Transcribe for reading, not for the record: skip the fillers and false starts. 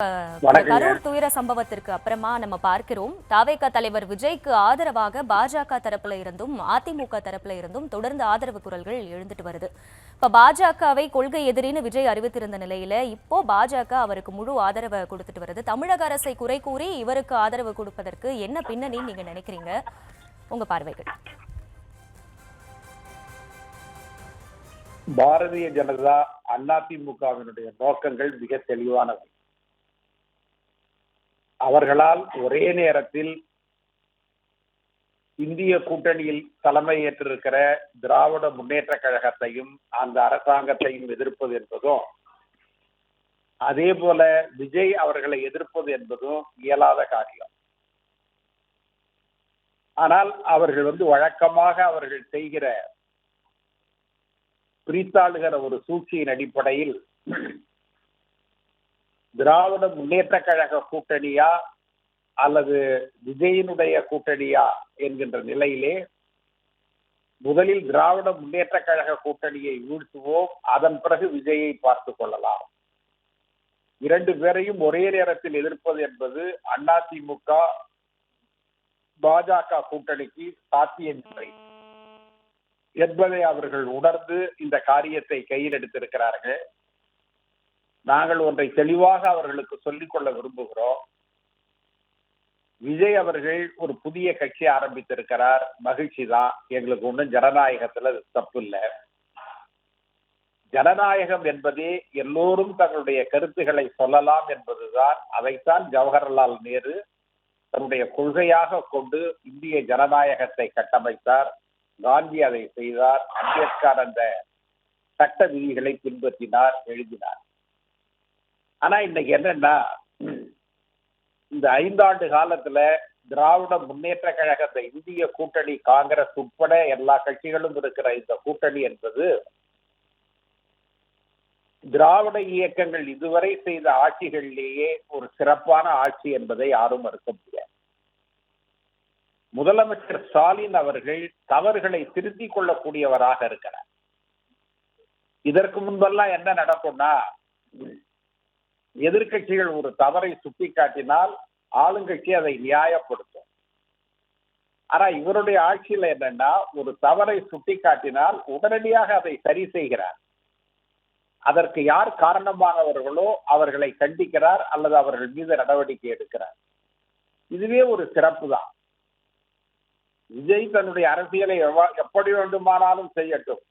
கரூர் துயர சம்பவத்திற்கு அப்புறமா நம்ம பார்க்கிறோம் தாவேகா தலைவர் விஜய்க்கு ஆதரவாக பாஜக தரப்புல இருந்தும் அதிமுக தரப்புல இருந்தும் தொடர்ந்து ஆதரவு குரல்கள் எழுந்துட்டு வருது. இப்ப பாஜகவை கொள்கை எதிரின்னு விஜய் அறிவித்திருந்த நிலையில இப்போ பாஜக அவருக்கு முழு ஆதரவை கொடுத்துட்டு வருது. தமிழக அரசை குறை கூறி இவருக்கு ஆதரவு கொடுப்பதற்கு என்ன பின்னணின்னு நீங்க நினைக்கிறீங்க? உங்க பார்வைகள். பாரதிய ஜனதா அதிமுகவினுடைய நோக்கங்கள் மிக தெளிவானவை. அவர்களால் ஒரே நேரத்தில் இந்திய கூட்டணியில் தலைமையேற்றிருக்கிற திராவிட முன்னேற்ற கழகத்தையும் அந்த அரசாங்கத்தையும் எதிர்ப்பது என்பதும், அதே போல விஜய் அவர்களை எதிர்ப்பது என்பதும் இயலாத காரியம். ஆனால் அவர்கள் வழக்கமாக அவர்கள் செய்கிற பிரித்தாளுகிற ஒரு சூழ்ச்சியின் அடிப்படையில் திராவிட முன்னேற்ற கழக கூட்டணியா அல்லது விஜயினுடைய கூட்டணியா என்கின்ற நிலையிலே முதலில் திராவிட முன்னேற்ற கழக கூட்டணியை வீழ்த்துவோம், அதன் பிறகு விஜயை பார்த்துக் கொள்ளலாம். இரண்டு பேரையும் ஒரே நேரத்தில் எதிர்ப்பது என்பது அதிமுக பாஜக கூட்டணிக்கு சாத்தியமில்லை என்பதை அவர்கள் உணர்ந்து இந்த காரியத்தை கையில் எடுத்திருக்கிறார்கள். நாங்கள் ஒன்றை தெளிவாக அவர்களுக்கு சொல்லிக் கொள்ள விரும்புகிறோம். விஜய் அவர்கள் ஒரு புதிய கட்சி ஆரம்பித்திருக்கிறார், மகிழ்ச்சி தான். எங்களுக்கு ஒன்றும் ஜனநாயகத்துல தப்பு இல்லை. ஜனநாயகம் என்பதே எல்லோரும் தங்களுடைய கருத்துக்களை சொல்லலாம் என்பதுதான். அதைத்தான் ஜவஹர்லால் நேரு தன்னுடைய கொள்கையாக கொண்டு இந்திய ஜனநாயகத்தை கட்டமைத்தார். காந்தி அதை செய்தார். அம்பேத்கர் அந்த சட்ட விதிகளை பின்பற்றினார், எழுதினார். ஆனா இன்னைக்கு என்னன்னா, இந்த 5 ஆண்டு காலத்துல திராவிட முன்னேற்ற கழகத்தை இந்திய கூட்டணி, காங்கிரஸ் உட்பட எல்லா கட்சிகளும் இருக்கிற இந்த கூட்டணி என்பது திராவிட இயக்கங்கள் இதுவரை செய்த ஆட்சிகளிலேயே ஒரு சிறப்பான ஆட்சி என்பதை யாரும் மறுக்க முடியாது. முதலமைச்சர் ஸ்டாலின் அவர்கள் தவறுகளை திருத்திக் கொள்ளக்கூடியவராக இருக்கிறார். இதற்கு முன்பெல்லாம் என்ன நடக்கும்னா, எதிர்கட்சிகள் ஒரு தவறை சுட்டிக்காட்டினால் ஆளுங்கட்சி அதை நியாயப்படுத்தும். ஆனா இவருடைய ஆட்சியில என்னன்னா, ஒரு தவறை சுட்டிக்காட்டினால் உடனடியாக அதை சரி செய்கிறார். அதற்கு யார் காரணமானவர்களோ அவர்களை கண்டிக்கிறார் அல்லது அவர்கள் மீது நடவடிக்கை எடுக்கிறார். இதுவே ஒரு சிறப்பு தான். விஜய் தன்னுடைய அரசியலை எப்படி வேண்டுமானாலும் செய்யட்டும்,